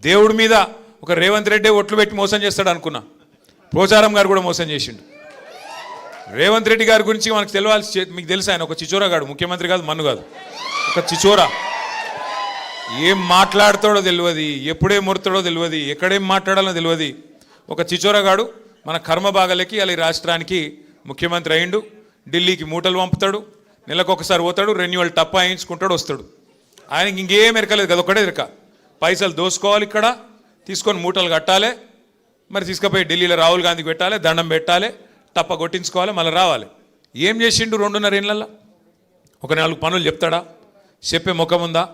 దేవుడి మీద ఒక రేవంత్ రెడ్డి ఒట్లు పెట్టి మోసం చేస్తాడు అనుకున్నా. పోచారం గారు కూడా మోసం చేసిండు. రేవంత్ రెడ్డి గారి గురించి మనకు తెలియాల్సి, మీకు తెలుసు ఆయన ఒక చిచోరాగాడు, ముఖ్యమంత్రి కాదు, మన్ను కాదు, ఒక చిచోరా. ఏం మాట్లాడతాడో తెలియదు, ఎప్పుడేం ముడతాడో తెలియదు, ఎక్కడేం మాట్లాడాలో తెలియదు. ఒక చిచోరాగాడు మన కర్మ బాగలకి అలా ఈ రాష్ట్రానికి ముఖ్యమంత్రి అయిండు. ఢిల్లీకి మూటలు పంపుతాడు, నెలకు ఒకసారి పోతాడు, రెన్యువల్ టప్పా వేయించుకుంటాడు, వస్తాడు. ఆయనకి ఇంకేం ఎరకలేదు కదా, ఒకటే ఎరక, పైసలు దోసుకోవాలి, ఇక్కడ తీసుకొని మూటలు కట్టాలి, మరి తీసుకుపోయి ఢిల్లీలో రాహుల్ గాంధీకి పెట్టాలి, దండం పెట్టాలి, టప్ప కొట్టించుకోవాలి, మళ్ళీ రావాలి. ఏం చేసిండు 2.5 ఏళ్ళల్లో? ఒక 4 పనులు చెప్తాడా? చెప్పే ముఖం ఉందా?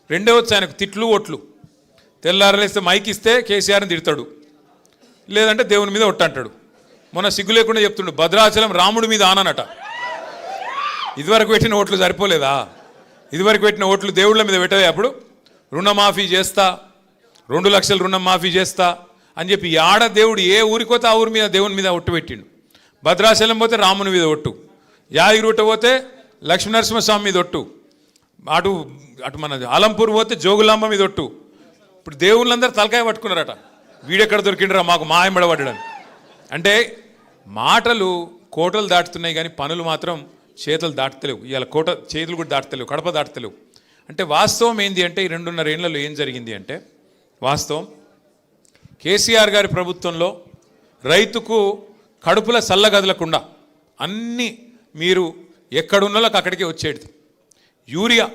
రెండే వచ్చి ఆయనకు తిట్లు ఒట్లు. తెల్లారలేస్తే మైక్ ఇస్తే కేసీఆర్ని తిడతాడు, లేదంటే దేవుని మీద ఒట్టంటాడు. మొన్న సిగ్గు లేకుండా చెప్తుండు, భద్రాచలం రాముడి మీద ఆననట. ఇదివరకు పెట్టిన ఓట్లు సరిపోలేదా? ఇదివరకు పెట్టిన ఓట్లు దేవుళ్ళ మీద పెట్టలే. అప్పుడు రుణమాఫీ చేస్తా, 2 లక్షలు రుణం మాఫీ చేస్తా అని చెప్పి ఆడ దేవుడు ఏ ఊరికోతే ఆ ఊరి మీద దేవుని మీద ఒట్టు పెట్టిండు. భద్రాచలం పోతే రాముని మీద ఒట్టు, యాదగిరిగుట్ట పోతే లక్ష్మీనరసింహస్వామి మీద ఒట్టు, అటు అటు మన ఆలంపూర్ పోతే జోగులాంబ మీద ఒట్టు. ఇప్పుడు దేవుళ్ళందరూ తలకాయ పట్టుకున్నారట, వీడెక్కడ దొరికిండ్రా మాకు మాయమడబడ్డాడు. అంటే మాటలు కోటలు దాటుతున్నాయి కానీ పనులు మాత్రం చేతులు దాటుతలేవు. ఇవాళ కోట చేతులు కూడా దాటుతలేవు, కడప దాటుతలేవు. అంటే వాస్తవం ఏంది అంటే ఈ 2.5 ఏళ్లలో ఏం జరిగింది అంటే, వాస్తవం కేసీఆర్ గారి ప్రభుత్వంలో రైతుకు కడుపుల చల్లగదలకుండా అన్నీ మీరు ఎక్కడున్నోళ్ళకి అక్కడికే వచ్చేది. యూరియా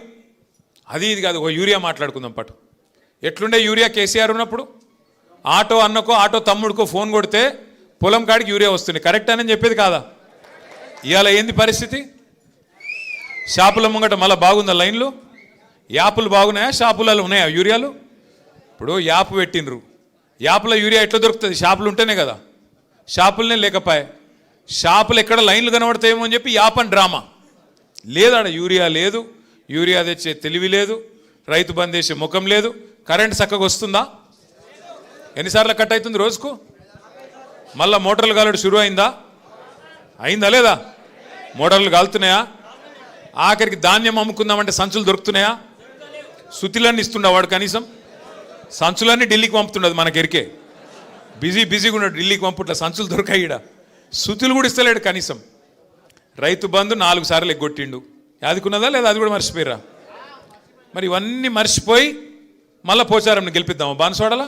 అది ఇది కాదు, ఒక యూరియా మాట్లాడుకుందాం పట్టు. ఎట్లుండే యూరియా కేసీఆర్ ఉన్నప్పుడు? ఆటో అన్నకో ఆటో తమ్ముడికో ఫోన్ కొడితే పొలం కాడికి యూరియా వస్తుంది, కరెక్ట్ అని చెప్పేది కాదా? ఇవాళ ఏంది పరిస్థితి? షాపుల ముంగట మళ్ళీ బాగుందా లైన్లు? యాపులు బాగున్నాయా? షాపులలో ఉన్నాయా యూరియాలు? ఇప్పుడు యాప్ పెట్టినరు, యాప్లో యూరియా ఎట్లా దొరుకుతుంది? షాపులు ఉంటేనే కదా. షాపులనే లేకపోయా, షాపులు ఎక్కడ లైన్లు కనబడతాయేమో అని చెప్పి యాప్ అని డ్రామా. లేదాడ యూరియా లేదు, యూరియా తెచ్చే తెలివి లేదు, రైతు బంద్ చేసే ముఖం లేదు. కరెంట్ చక్కగా వస్తుందా? ఎన్నిసార్లు కట్ అవుతుంది రోజుకు? మళ్ళీ మోటార్లు కాలడు షురు అయిందా? అయిందా లేదా? మోటార్లు కాలుతున్నాయా? ఆఖరికి ధాన్యం అమ్ముకుందామంటే సంచులు దొరుకుతున్నాయా? సుతిలన్నీ ఇస్తుండ వాడు, కనీసం సంచులన్నీ ఢిల్లీకి పంపుతుండదు. మనకి ఎరికే బిజీగా ఉన్నాడు, ఢిల్లీకి పంపుట్ల సంచులు దొరకాయిడ, సుతులు కూడా ఇస్తలేడు కనీసం. రైతు బంధు 4 సార్లు ఎగ్గొట్టిండు, యాదుకున్నదా లేదా? అది కూడా మర్చిపోయిరా? మరి ఇవన్నీ మర్చిపోయి మళ్ళీ పోచారంని గెలిపిద్దామా? బాన్సోడలా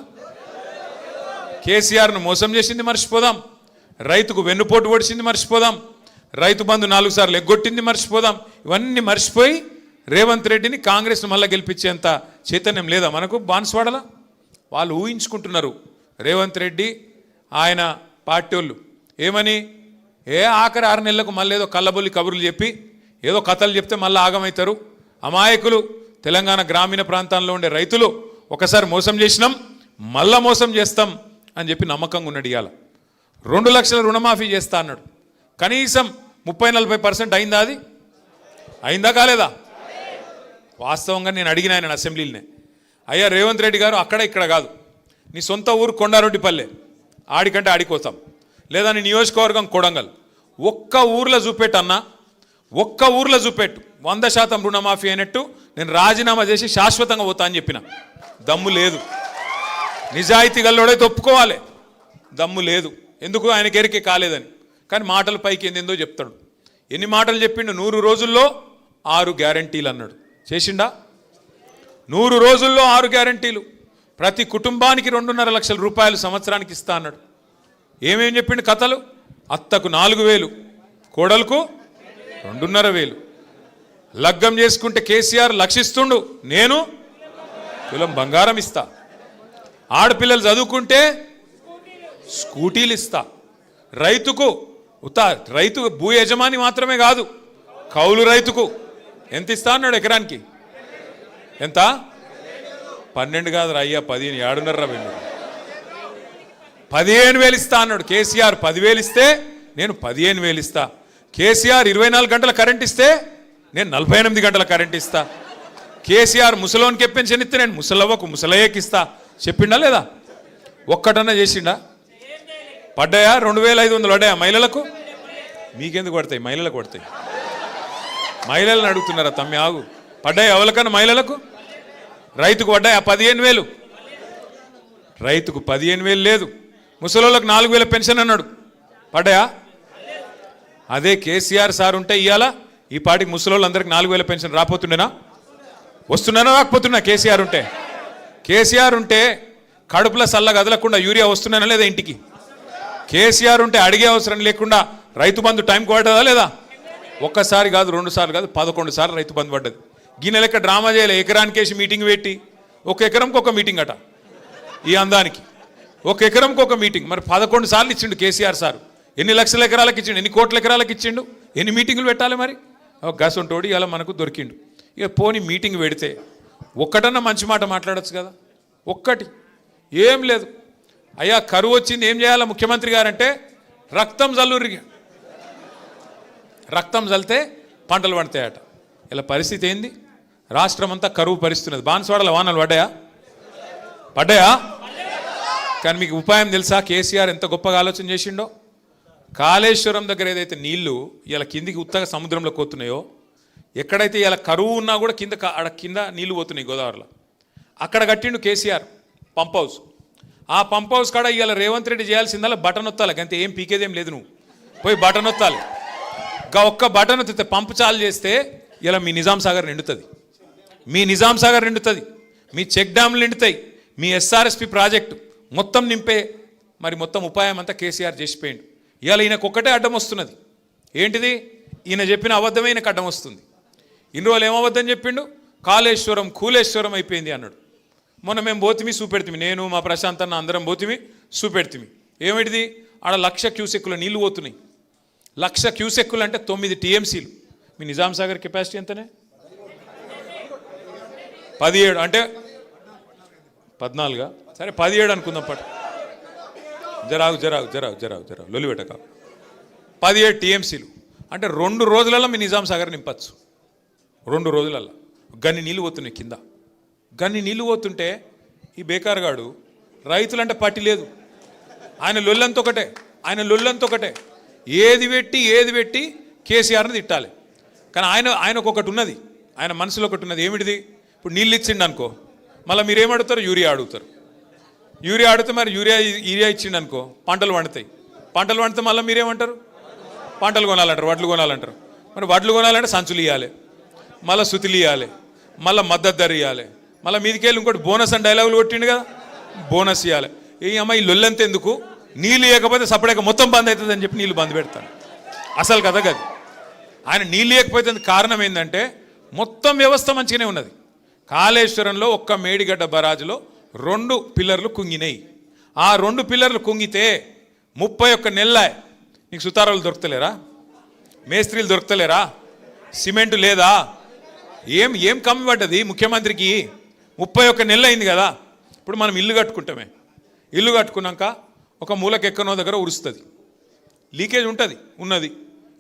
కేసీఆర్ను మోసం చేసింది మర్చిపోదాం, రైతుకు వెన్నుపోటు పొడిచింది మర్చిపోదాం, రైతు బంధు 4 సార్లు ఎగ్గొట్టింది మర్చిపోదాం. ఇవన్నీ మర్చిపోయి రేవంత్ రెడ్డిని కాంగ్రెస్ను మళ్ళీ గెలిపించేంత చైతన్యం లేదా మనకు బాన్స్వాడలా? వాళ్ళు ఊహించుకుంటున్నారు రేవంత్ రెడ్డి ఆయన పార్టీ వాళ్ళు ఏమని, ఆఖరి 6 నెలలకు మళ్ళీ ఏదో కళ్ళబొల్లి కబుర్లు చెప్పి ఏదో కథలు చెప్తే మళ్ళీ ఆగమవుతారు. అమాయకులు తెలంగాణ గ్రామీణ ప్రాంతాల్లో ఉండే రైతులు ఒకసారి మోసం చేసినాం, మళ్ళా మోసం చేస్తాం అని చెప్పి నమ్మకంగా ఉన్నాడు. ఇవాళ 2 లక్షల రుణమాఫీ చేస్తా అన్నాడు, కనీసం 30-40% అయిందా? అది అయిందా కాలేదా? వాస్తవంగా నేను అడిగిన ఆయన అసెంబ్లీలోనే, అయ్యా రేవంత్ రెడ్డి గారు అక్కడ ఇక్కడ కాదు, నీ సొంత ఊరు కొండారెడ్డిపల్లె, ఆడికంటే ఆడికోతాం, లేదా నీ నియోజకవర్గం కొడంగల్, ఒక్క ఊర్లో చూపెట్టన్నా, ఒక్క ఊర్లో చూపెట్టు 100% రుణమాఫీ అయినట్టు నేను రాజీనామా చేసి శాశ్వతంగా పోతా అని చెప్పిన. దమ్ము లేదు, నిజాయితీ గల్లోడైతే ఒప్పుకోవాలి, దమ్ము లేదు. ఎందుకు? ఆయనకి ఎరికే కాలేదని. కానీ మాటల పైకి ఏందేందో చెప్తాడు. ఎన్ని మాటలు చెప్పిండు? 100 రోజుల్లో 6 గ్యారంటీలు అన్నాడు. చేసిండా? 100 రోజుల్లో 6 గ్యారంటీలు, ప్రతి కుటుంబానికి 2.5 లక్షల రూపాయలు సంవత్సరానికి ఇస్తా అన్నాడు. ఏమేం చెప్పిండు కథలు? అత్తకు 4,000, కోడలకు 2,500. లగ్గం చేసుకుంటే కేసీఆర్ లక్షిస్తుండు, నేను తులం బంగారం ఇస్తా. ఆడపిల్లలు చదువుకుంటే స్కూటీలు ఇస్తా. రైతుకు రైతు భూ యజమాని మాత్రమే కాదు, కౌలు రైతుకు ఎంత ఇస్తా అన్నాడు? ఎకరానికి ఎంత? 12 కాదు అయ్యా, 15. 7.5 15,000 ఇస్తా అన్నాడు. కేసీఆర్ 10,000 ఇస్తే నేను 15,000 ఇస్తా. కేసీఆర్ 24 గంటల కరెంట్ ఇస్తే నేను 48 గంటల కరెంట్ ఇస్తా. కేసీఆర్ ముసలోనికి పెన్షన్ ఇస్తే నేను ముసలవ్వకు ముసలయ్యకి ఇస్తా. చెప్పిండా లేదా? ఒక్కటన్నా చేసిండా? పడ్డాయా? 2,500 పడ్డాయా మహిళలకు? మీకెందుకు పడతాయి? మహిళలకు పడతాయి. మహిళలను అడుగుతున్నారా? తమ్మి ఆగు. పడ్డాయి ఎవరికన్నా మహిళలకు? రైతుకు పడ్డాయా? 15,000. రైతుకు 15,000 లేదు, ముసలోళ్ళకు 4,000 పెన్షన్ అన్నాడు. పడ్డాయా? అదే కేసీఆర్ సార్ ఉంటే ఇవాళ ఈ పాటికి ముసలోళ్ళందరికీ 4,000 పెన్షన్ రాపోతుండేనా? వస్తున్నానా రాకపోతున్నా? కేసీఆర్ ఉంటే కడుపుల సల్ల కదలకుండా యూరియా వస్తున్నానా లేదా ఇంటికి? కేసీఆర్ ఉంటే అడిగే అవసరం లేకుండా రైతు బంధు టైంకి పడ్డదా లేదా? ఒక్కసారి కాదు, 2 సార్లు కాదు, 11 సార్లు రైతు బంధు పడ్డది. గిన్నె లెక్క డ్రామా చేయలే. ఎకరానికేసి మీటింగ్ పెట్టి ఒక ఎకరంకి ఒక మీటింగ్ అట. ఈ అందానికి ఒక ఎకరంకి ఒక మీటింగ్. మరి 11 సార్లు ఇచ్చిండు కేసీఆర్ సార్. ఎన్ని లక్షల ఎకరాలకు ఇచ్చిండు, ఎన్ని కోట్ల ఎకరాలకు ఇచ్చిండు, ఎన్ని మీటింగులు పెట్టాలి? మరి గసంటోడి ఇలా మనకు దొరికిండు. ఇక పోని మీటింగ్ పెడితే ఒక్కటన్నా మంచి మాట మాట్లాడచ్చు కదా? ఒక్కటి ఏం లేదు. అయ్యా కరువు వచ్చింది, ఏం చేయాలా ముఖ్యమంత్రి గారంటే రక్తం జల్లురిగి, రక్తం జల్లితే పంటలు పడతాయట. ఇలా పరిస్థితి ఏంది? రాష్ట్రం అంతా కరువు పరిస్థితున్నది. బాన్స్వాడల వానలు పడ్డాయా? కానీ మీకు ఉపాయం తెలుసా? కేసీఆర్ ఎంత గొప్పగా ఆలోచన చేసిండో. కాళేశ్వరం దగ్గర ఏదైతే నీళ్లు ఇలా కిందికి ఉత్తగా సముద్రంలోకి పోతున్నాయో, ఎక్కడైతే ఇలా కరువు ఉన్నా కూడా కింద నీళ్లు పోతున్నాయి గోదావరిలో, అక్కడ కట్టిండు కేసీఆర్ పంప్ హౌస్. ఆ పంప్ హౌస్ కాడ ఇవాళ రేవంత్ రెడ్డి చేయాల్సిందల్లా బటన్ ఒత్తాలి, అంతే. ఏం పీకేదేం లేదు, నువ్వు పోయి బటన్ ఒత్తాలి. ఒక్క బటన్ ఒత్తితే పంపు చాలు చేస్తే ఇలా మీ నిజాం సాగర్ నిండుతుంది, మీ చెక్ డ్యామ్లు నిండుతాయి, మీ ఎస్ఆర్ఎస్పి ప్రాజెక్టు మొత్తం నింపే మరి మొత్తం ఉపాయం అంతా కేసీఆర్ చేసిపోయిండు. ఇవాళ ఈయనకు ఒక్కటే అడ్డం వస్తున్నది. ఏంటిది? ఈయన చెప్పిన అబద్ధమైన అడ్డం వస్తుంది. ఇన్ని రోజులు ఏమబద్ధం చెప్పిండు? కాళేశ్వరం కూలేశ్వరం అయిపోయింది అన్నాడు. మొన్న మేము పోతిమి చూపెడుతుంది, నేను మా ప్రశాంత్ అన్న అందరం పోతిమి చూపెడుతుంది. ఏమిటిది? ఆడ 1,00,000 క్యూసెక్కుల నీళ్లు పోతున్నాయి. 1,00,000 క్యూసెక్కులు అంటే 9 టీఎంసీలు. మీ నిజాం సాగర్ కెపాసిటీ ఎంతనే? 17 అంటే 14, సరే 17 అనుకుందాం. జరాగు లొల్లి పెట్టక. 17 టీఎంసీలు అంటే 2 రోజులలో మీ నిజాం సాగర్ నింపచ్చు. 2 రోజులలో గన్ని నీళ్ళు పోతున్నాయి కింద. గన్ని నీళ్ళు పోతుంటే ఈ బేకార్గాడు రైతులంటే పట్టి లేదు. ఆయన లొల్లంత ఒకటే. ఏది పెట్టి కేసీఆర్ని తిట్టాలి. కానీ ఆయనకు ఒకటి ఉన్నది, ఆయన మనసులో ఒకటి ఉన్నది. ఏమిటిది? ఇప్పుడు నీళ్ళు ఇచ్చిండు అనుకో, మళ్ళీ మీరేమడుగుతారు? యూరియా అడుగుతారు. మరి యూరియా ఇచ్చిండు అనుకో, పంటలు పండితే మళ్ళీ మీరేమంటారు? పంటలు కొనాలంటారు, వడ్లు కొనాలంటారు. మరి వడ్లు కొనాలంటే సంచులు ఇవ్వాలి, మళ్ళీ సుతులు ఇవ్వాలి, మళ్ళీ మద్దతు ధర ఇవ్వాలి, మళ్ళీ మీదికెళ్ళి ఇంకోటి బోనస్ అని డైలాగులు కొట్టిండు కదా, బోనస్ ఇవ్వాలి. ఈ అమ్మాయి ఈ లొల్లంత ఎందుకు? నీళ్ళు ఇవ్వకపోతే సపరేక మొత్తం బంద్ అవుతుంది అని చెప్పి నీళ్ళు బంద్ పెడతాను. అసలు కథ కాదు. ఆయన నీళ్ళు ఇవ్వకపోతే కారణం ఏంటంటే మొత్తం వ్యవస్థ మంచిగానే ఉన్నది. కాళేశ్వరంలో ఒక్క మేడిగడ్డ బరాజులో 2 పిల్లర్లు కుంగినాయి. ఆ 2 పిల్లర్లు కుంగితే 31 నెలల నీకు సుతారాలు దొరుకుతలేరా? మేస్త్రీలు దొరుకుతలేరా? సిమెంటు లేదా? ఏం కమ్మి పడ్డది ముఖ్యమంత్రికి? 31 నెలలు అయింది కదా. ఇప్పుడు మనం ఇల్లు కట్టుకుంటామే, ఇల్లు కట్టుకున్నాక ఒక మూలకి ఎక్కనో దగ్గర ఉరుస్తుంది, లీకేజ్ ఉన్నది,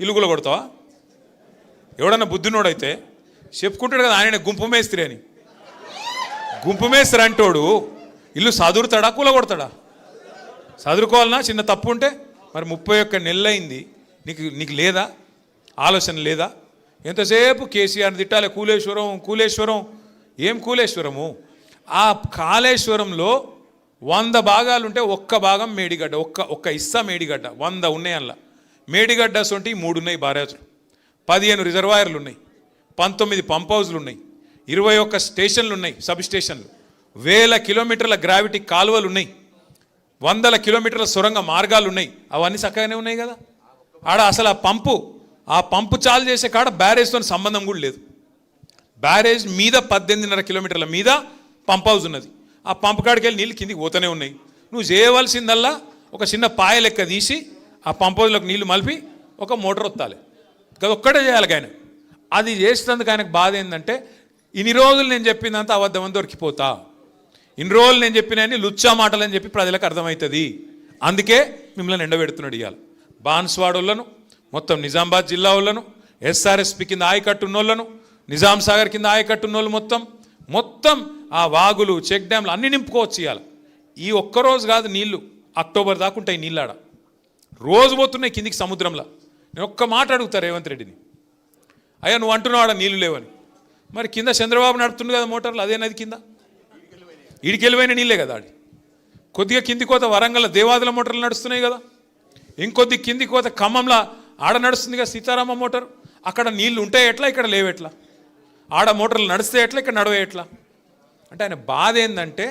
ఇల్లు కూడా కొడతావా? ఎవడన్నా బుద్ధినోడైతే చెప్పుకుంటాడు కదా, ఆయన గుంపు మేస్త్రి అని. గుంపు మేస్త్రి అంటోడు ఇల్లు సదురుతాడా కూలగొడతాడా? చదువుకోవాలన్నా చిన్న తప్పు ఉంటే. మరి 31 నెలలు అయింది, నీకు లేదా ఆలోచన? లేదా? ఎంతసేపు కేసీఆర్ని తిట్టాలి, కూలేశ్వరం. ఏం కూలేశ్వరము? ఆ కాళేశ్వరంలో 100 భాగాలు ఉంటే ఒక్క భాగం మేడిగడ్డ, ఒక్క ఇస్సా మేడిగడ్డ. 100 ఉన్నాయి అందులో. మేడిగడ్డ సొంటి 3 ఉన్నాయి బారేజులు, 15 రిజర్వాయర్లు ఉన్నాయి, 19 పంప్ హౌజ్లు ఉన్నాయి, 21 స్టేషన్లు ఉన్నాయి, సబ్ స్టేషన్లు, 1000 కిలోమీటర్ల గ్రావిటీ కాలువలు ఉన్నాయి, 100 కిలోమీటర్ల సొరంగ మార్గాలు ఉన్నాయి. అవన్నీ చక్కగానే ఉన్నాయి కదా. ఆడ అసలు ఆ పంపు చాలు చేసే కాడ బ్యారేజ్తో సంబంధం కూడా లేదు. బ్యారేజ్ మీద 18.5 కిలోమీటర్ల మీద పంప్ హౌస్ ఉన్నది. ఆ పంప్ కాడికి వెళ్ళి నీళ్ళు కిందికి పోతూనే ఉన్నాయి. నువ్వు చేయవలసిందల్లా ఒక చిన్న పాయ లెక్క తీసి ఆ పంప్ హౌస్లోకి నీళ్లు మలిపి ఒక మోటార్ వత్తాలి. అది ఒక్కటే చేయాలి. ఆయన అది చేసినందుకు ఆయనకు బాధ ఏంటంటే, ఇన్ని రోజులు నేను చెప్పిందంతా అబద్ధమని దొరికిపోతా, ఇన్ని రోజులు నేను చెప్పినని లుచ్చా మాటలు అని చెప్పి ప్రజలకు అర్థమవుతుంది. అందుకే మిమ్మల్ని ఎండబెడుతున్నాడు. ఇవాళ బాన్స్వాడోళ్ళను, మొత్తం నిజామాబాద్ జిల్లా వాళ్ళను, ఎస్ఆర్ఎస్పి కింద ఆయకట్టు ఉన్నోళ్ళను, నిజాం సాగర్ కింద ఆయకట్టు ఉన్నోళ్ళు మొత్తం ఆ వాగులు, చెక్ డ్యామ్లు అన్నీ నింపుకోవచ్చు. ఇవాళ ఈ ఒక్కరోజు కాదు, నీళ్లు అక్టోబర్ దాకా ఉంటాయి. నీళ్ళాడ రోజు పోతున్నాయి కిందికి సముద్రంలో. నేను ఒక్క మాట అడుగుతా రేవంత్ రెడ్డిని, అయ్యా నువ్వు అంటున్నావు ఆడ నీళ్లు లేవని, మరి కింద చంద్రబాబు నడుతుండు కదా మోటార్లు, అదే నది కింద ఈడికెళ్ళిపోయిన నీళ్ళే కదా ఆడి. కొద్దిగా కింది కోత వరంగల్ దేవాదుల మోటార్లు నడుస్తున్నాయి కదా, ఇంకొద్ది కింది కోత ఖమ్మంలో ఆడ నడుస్తుంది కదా సీతారామ మోటార్. అక్కడ నీళ్లు ఉంటాయి ఎట్లా, ఇక్కడ లేవెట్లా, ఆడ మోటార్లు నడిస్తే ఎట్లా, ఇక్కడ నడవే ఎట్లా. అంటే ఆయన బాధ ఏంటంటే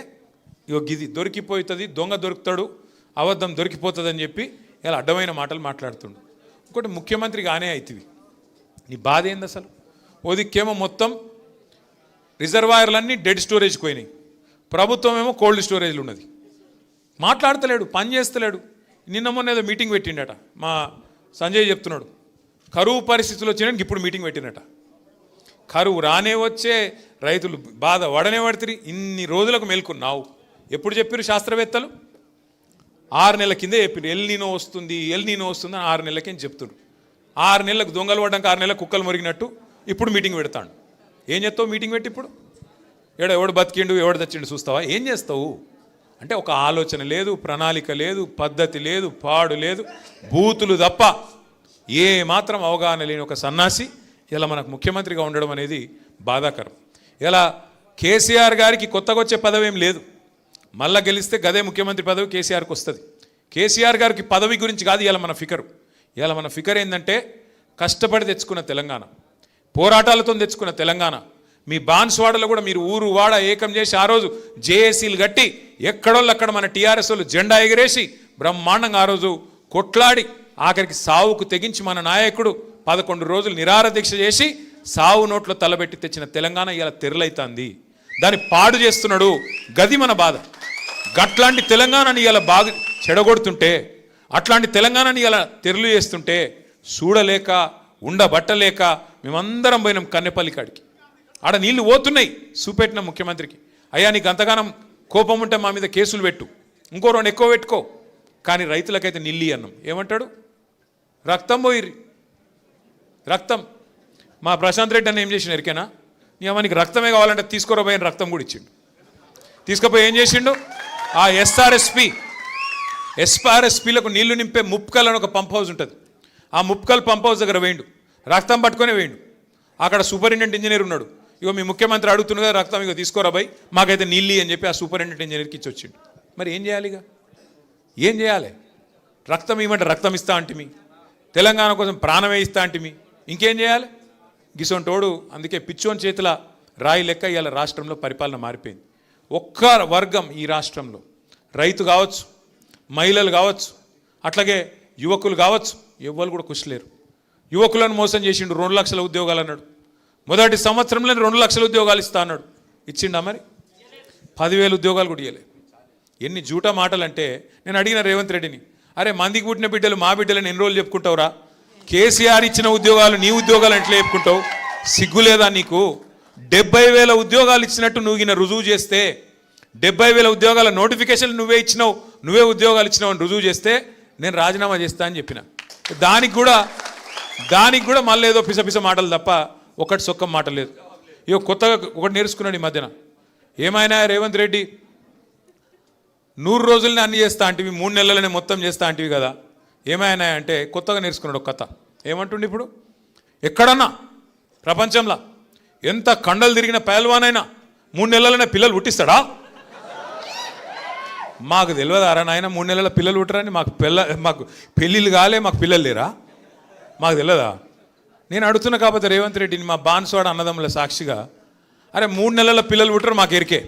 ఇగో గిది దొరికిపోతుంది, దొంగ దొరుకుతాడు, అబద్ధం దొరికిపోతుంది అని చెప్పి ఇలా అడ్డమైన మాటలు మాట్లాడుతుండు. ఇంకోటి ముఖ్యమంత్రి కానే అవుతుంది. నీ బాధ ఏంది అసలు? ఓదిక్కేమో మొత్తం రిజర్వాయర్లన్నీ డెడ్ స్టోరేజ్కి పోయినాయి, ప్రభుత్వం ఏమో కోల్డ్ స్టోరేజ్లు ఉన్నది. మాట్లాడతలేడు, పని చేస్తలేడు. నిన్న మొన్న ఏదో మీటింగ్ పెట్టిండట, మా సంజయ్ చెప్తున్నాడు, కరువు పరిస్థితులు వచ్చినానికి ఇప్పుడు మీటింగ్ పెట్టినట. కరువు రానే వచ్చే రైతులు బాధ వడనే పడుతుంది. ఇన్ని రోజులకు మేల్కొన్నావు. ఎప్పుడు చెప్పారు శాస్త్రవేత్తలు? 6 నెలల కిందే చెప్పారు ఎల్ నీనో వస్తుంది అని 6 నెలలకేం చెప్తున్నారు. 6 నెలలకు దొంగలు పడ్డాక 6 నెలలకు కుక్కలు మురిగినట్టు ఇప్పుడు మీటింగ్ పెడతాడు. ఏం చేస్తావు మీటింగ్ పెట్టి? ఇప్పుడు ఎవడు బతికిండు ఎవడు తెచ్చిండు చూస్తావా? ఏం చేస్తావు అంటే ఒక ఆలోచన లేదు, ప్రణాళిక లేదు, పద్ధతి లేదు, పాడు లేదు, బూతులు తప్ప ఏ మాత్రం అవగాహన లేని ఒక సన్నాసి ఇలా మనకు ముఖ్యమంత్రిగా ఉండడం అనేది బాధాకరం. ఇలా కేసీఆర్ గారికి కొత్తగా వచ్చే పదవి ఏం లేదు, మళ్ళా గెలిస్తే గదే ముఖ్యమంత్రి పదవి కేసీఆర్కి వస్తుంది. కేసీఆర్ గారికి పదవి గురించి కాదు ఇలా మన ఫికరు. ఇలా మన ఫికర్ ఏంటంటే కష్టపడి తెచ్చుకున్న తెలంగాణ, పోరాటాలతో తెచ్చుకున్న తెలంగాణ. మీ బాన్స్వాడలో కూడా మీరు ఊరు వాడ ఏకం చేసి ఆ రోజు జేఏసీలు కట్టి ఎక్కడోళ్ళు అక్కడ మన టీఆర్ఎస్ వాళ్ళు జెండా ఎగిరేసి బ్రహ్మాండంగా ఆ రోజు కొట్లాడి ఆఖరికి సావుకు తెగించి మన నాయకుడు 11 రోజులు నిరాహార దీక్ష చేసి సావు నోట్లో తలబెట్టి తెచ్చిన తెలంగాణ ఇలా తెరలైతుంది. దాన్ని పాడు చేస్తున్నాడు. గది మన బాధ. గట్లాంటి తెలంగాణని ఇలా బాగా చెడగొడుతుంటే, అట్లాంటి తెలంగాణని ఇలా తెరలు చేస్తుంటే చూడలేక ఉండబట్టలేక మేమందరం పోయినాం కన్నెపల్లి కాడికి. ఆడ నీళ్లు పోతున్నాయి. చూపెట్టిన ముఖ్యమంత్రికి, అయ్యా నీకు అంతగానం కోపం ఉంటే మా మీద కేసులు పెట్టు, ఇంకో 2 ఎక్కువ పెట్టుకో, కానీ రైతులకైతే నిల్లి అన్నాం. ఏమంటాడు? రక్తం పోయిర్రి, రక్తం. మా ప్రశాంత్ రెడ్డి అన్న ఏం చేసిన ఎరికేనా? నీ అమ్మనికి రక్తమే కావాలంటే తీసుకోరబోయిన రక్తం కూడా ఇచ్చిండు. తీసుకుపోయి ఏం చేసిండు? ఆ ఎస్ఆర్ఎస్పీలకు నీళ్లు నింపే ముప్కల్ అని ఒక పంప్ హౌస్ ఉంటుంది. ఆ ముప్కల్ పంప్ హౌస్ దగ్గర వేయండు, రక్తం పట్టుకొని వేయండు. అక్కడ సూపరింటెండెంట్ ఇంజనీర్ ఉన్నాడు. ఇగో మీ ముఖ్యమంత్రి అడుగుతున్నదా రక్తం, ఇగో తీసుకోరాబాయ్ మాకైతే నీళ్ళు అని చెప్పి ఆ సూపరింటెండెంట్ ఇంజనీర్కి ఇచ్చి వచ్చిండు. మరి ఏం చేయాలి? ఇక ఏం చేయాలి? రక్తం ఇవ్వమంటే రక్తం ఇస్తా అంటిమి, తెలంగాణ కోసం ప్రాణమే ఇస్తా అంటిమి, ఇంకేం చేయాలి? గిసొంటోడు అందుకే పిచ్చోని చేతుల రాయి లెక్క ఇవాళ రాష్ట్రంలో పరిపాలన మారిపోయింది. ఒక్క వర్గం ఈ రాష్ట్రంలో రైతు కావచ్చు, మహిళలు కావచ్చు, అట్లాగే యువకులు కావచ్చు, ఎవ్వరు కూడా కుషలేరు. యువకులను మోసం చేసిండు. 2 లక్షల ఉద్యోగాలు అన్నాడు. మొదటి సంవత్సరంలో 2 లక్షల ఉద్యోగాలు ఇస్తా అన్నాడు. ఇచ్చిండా? మరి 10,000 ఉద్యోగాలు కూడా ఇవ్వలే. ఎన్ని జూటా మాటలు అంటే, నేను అడిగిన రేవంత్ రెడ్డిని, అరే మందికి పుట్టిన బిడ్డలు మా బిడ్డలను ఎన్ని రోజులు చెప్పుకుంటావురా? కేసీఆర్ ఇచ్చిన ఉద్యోగాలు నీ ఉద్యోగాలు ఎట్లా చెప్పుకుంటావు? సిగ్గు లేదా నీకు? 70,000 ఉద్యోగాలు ఇచ్చినట్టు నువ్వు రుజువు చేస్తే, 70,000 ఉద్యోగాల నోటిఫికేషన్లు నువ్వే ఇచ్చినావు, నువ్వే ఉద్యోగాలు ఇచ్చినావు అని రుజువు చేస్తే నేను రాజీనామా చేస్తా అని చెప్పిన. దానికి కూడా మళ్ళీ ఏదో పిసపిస మాటలు తప్ప ఒకటి సొక్కం మాట లేదు. ఇక కొత్తగా ఒకటి నేర్చుకున్నాడు ఈ మధ్యన. ఏమైనా రేవంత్ రెడ్డి 100 రోజులని అన్ని చేస్తా అంటివి, 3 నెలలనే మొత్తం చేస్తా అంటివి కదా, ఏమైనా అంటే కొత్తగా నేర్చుకున్నాడు ఒక కథ. ఏమంటుండే? ఇప్పుడు ఎక్కడన్నా ప్రపంచంలో ఎంత కండలు తిరిగిన పహల్వానైనా 3 నెలలనే పిల్లలు పుట్టిస్తాడా? మాకు తెలియదారా నాయన 3 నెలల పిల్లలు పుట్టరని? మాకు పెళ్ళిళ్ళు కాలే, మాకు పిల్లలు లేరా? మాకు తెలియదా? నేను అడుగుతున్నా కాబట్టి రేవంత్ రెడ్డిని, మా బాన్స్వాడ అన్నదమ్ముల సాక్షిగా, అరే 3 నెలల పిల్లలు పుట్టరు మాకు ఎరికే,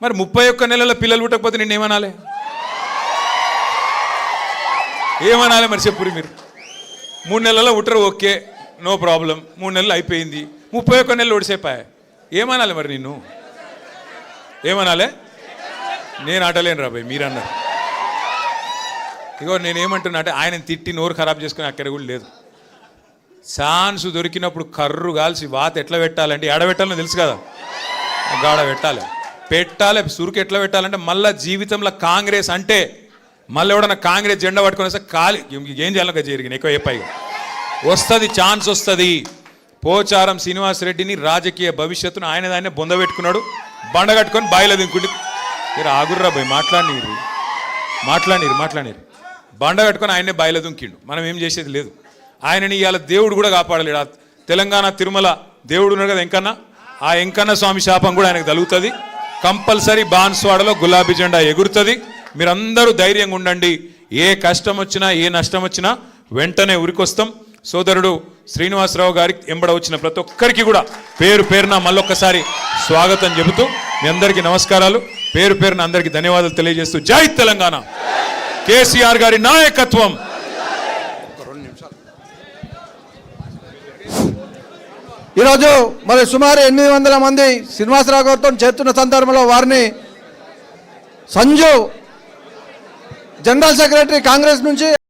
మరి 31 నెలల పిల్లలు పుట్టకపోతే నిన్ను ఏమనాలి? ఏమనాలి మరి చెప్పురు మీరు? 3 నెలల పుట్టరు, ఓకే, నో ప్రాబ్లం, 3 నెలలు అయిపోయింది, 31 నెలలు ఒడిసేపాయ, ఏమనాలి మరి నిన్ను? ఏమనాలి? నేను ఆటలేను రాబాయ్, మీరన్నారు. ఇగో నేనేమంటున్నా అంటే, ఆయన తిట్టి నోరు ఖరాబ్ చేసుకుని అక్కడ కూడా లేదు. ఛాన్స్ దొరికినప్పుడు కర్రు కాల్సి వాత ఎట్లా పెట్టాలంటే, ఎడబెట్టాలని తెలుసు కదా, గాడ పెట్టాలి, సురుకు ఎట్లా పెట్టాలంటే, మళ్ళీ జీవితంలో కాంగ్రెస్ అంటే మళ్ళీ ఎవడన్నా కాంగ్రెస్ జెండా పట్టుకొని వస్తే కాలి ఏం చేయాలి జరిగింది ఎక్కువ పైగా వస్తుంది, ఛాన్స్ వస్తుంది. పోచారం శ్రీనివాసరెడ్డిని రాజకీయ భవిష్యత్తును ఆయన దాన్నే బొందబెట్టుకున్నాడు, బండ కట్టుకొని బాయిలో దింకుంటే మీరు ఆగుర్రా పోయి మాట్లాడిరు బండ కట్టుకొని ఆయనే బాయిలో దుంకిండు. మనం ఏం చేసేది లేదు. ఆయనని ఇవాళ దేవుడు కూడా కాపాడలేడు. ఆ తెలంగాణ తిరుమల దేవుడు ఉన్నాడు కదా వెంకన్న, ఆ వెంకన్న స్వామి శాపం కూడా ఆయనకు తగులుతుంది. కంపల్సరీ బాన్స్వాడలో గులాబీ జెండా ఎగురుతుంది. మీరందరూ ధైర్యంగా ఉండండి. ఏ కష్టం వచ్చినా ఏ నష్టం వచ్చినా వెంటనే ఉరికొస్తాం. సోదరుడు శ్రీనివాసరావు గారికి ఎంబడ వచ్చిన ప్రతి ఒక్కరికి కూడా పేరు పేరున మళ్ళొక్కసారి స్వాగతం చెబుతూ మీ అందరికీ నమస్కారాలు, పేరు పేరున అందరికీ ధన్యవాదాలు తెలియజేస్తూ జై తెలంగాణ, కేసీఆర్ గారి నాయకత్వం. ఈరోజు మరి సుమారు 800 మంది శ్రీనివాసరావు గారితో చేస్తున్న సందర్భంలో వారిని సంజు జనరల్ సెక్రటరీ కాంగ్రెస్ నుంచి